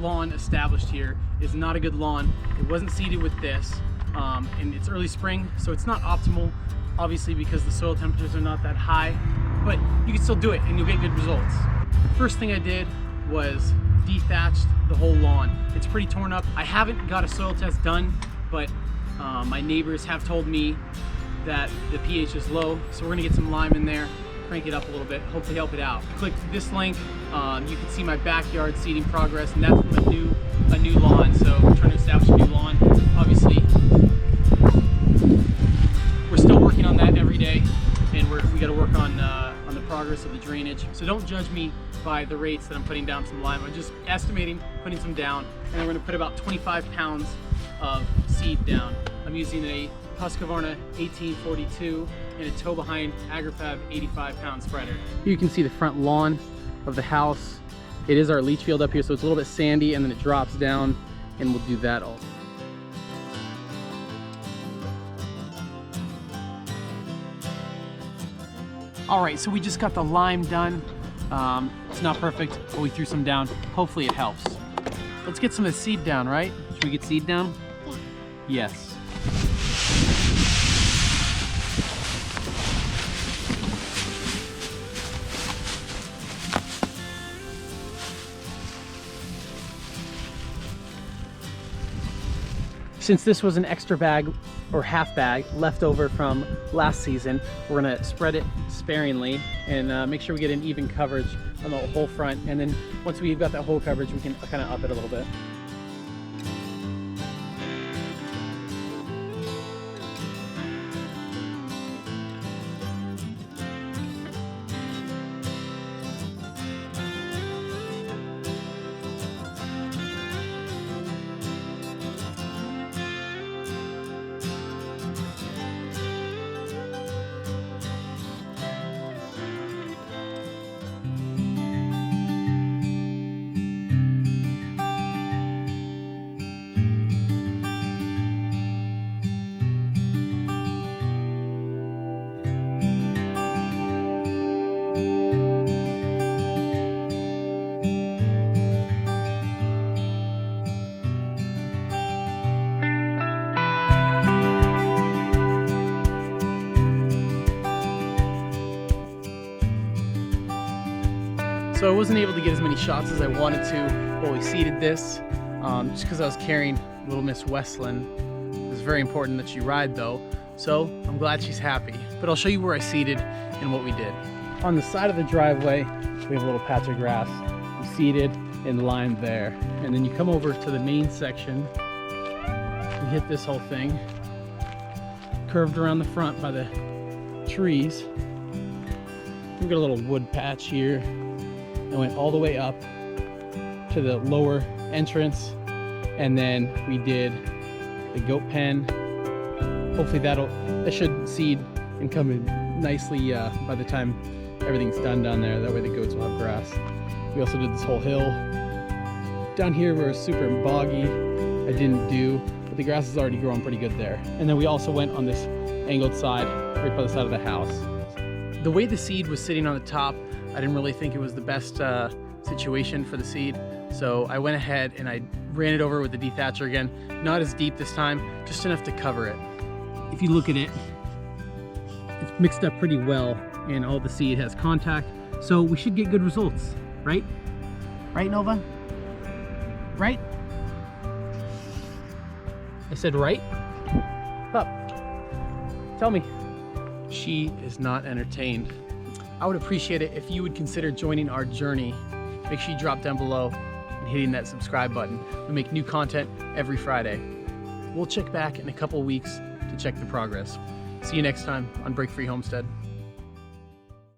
lawn established here is not a good lawn. It wasn't seeded with this, and it's early spring, so it's not optimal, obviously, because the soil temperatures are not that high, but you can still do it and you'll get good results. First thing I did was dethatched the whole lawn. It's pretty torn up. I haven't got a soil test done, but my neighbors have told me that the pH is low, so we're gonna get some lime in there, crank it up a little bit, hopefully help it out. Click this link, you can see my backyard seeding progress, and that's from a new lawn, so we're trying to establish a new lawn. Obviously, we're still working on that every day, and we gotta work on the progress of the drainage. So don't judge me by the rates that I'm putting down some lime. I'm just estimating, putting some down, and then we're gonna put about 25 pounds of seed down. I'm using a Husqvarna 1842 and a toe behind Agri-Fab 85-pound spreader. You can see the front lawn of the house. It is our leach field up here, so it's a little bit sandy, and then it drops down, and we'll do that all. All right, so we just got the lime done. It's not perfect, but we threw some down. Hopefully it helps. Let's get some of the seed down, right? Should we get seed down? Yeah. Yes. Since this was an extra bag or half bag left over from last season, we're gonna spread it sparingly and make sure we get an even coverage on the whole front. And then once we've got that whole coverage, we can kind of up it a little bit. So I wasn't able to get as many shots as I wanted to while we seeded this, just because I was carrying little Miss Westland. It was very important that she ride though, so I'm glad she's happy. But I'll show you where I seeded and what we did. On the side of the driveway, we have a little patch of grass. We seeded and lined there. And then you come over to the main section, we hit this whole thing, curved around the front by the trees. We've got a little wood patch here. And went all the way up to the lower entrance, and then we did the goat pen. Hopefully that should seed and come in nicely by the time everything's done down there. That way the goats will have grass. We also did this whole hill down here where it's super boggy. I didn't do, but the grass is already growing pretty good there. And then we also went on this angled side right by the side of the house. The way the seed was sitting on the top, I didn't really think it was the best situation for the seed. So I went ahead and I ran it over with the Dethatcher again. Not as deep this time, just enough to cover it. If you look at it, it's mixed up pretty well and all the seed has contact. So we should get good results, right? Right, Nova? Right? I said right? Pup, tell me. She is not entertained. I would appreciate it if you would consider joining our journey. Make sure you drop down below and hitting that subscribe button. We make new content every Friday. We'll check back in a couple weeks to check the progress. See you next time on Break Free Homestead.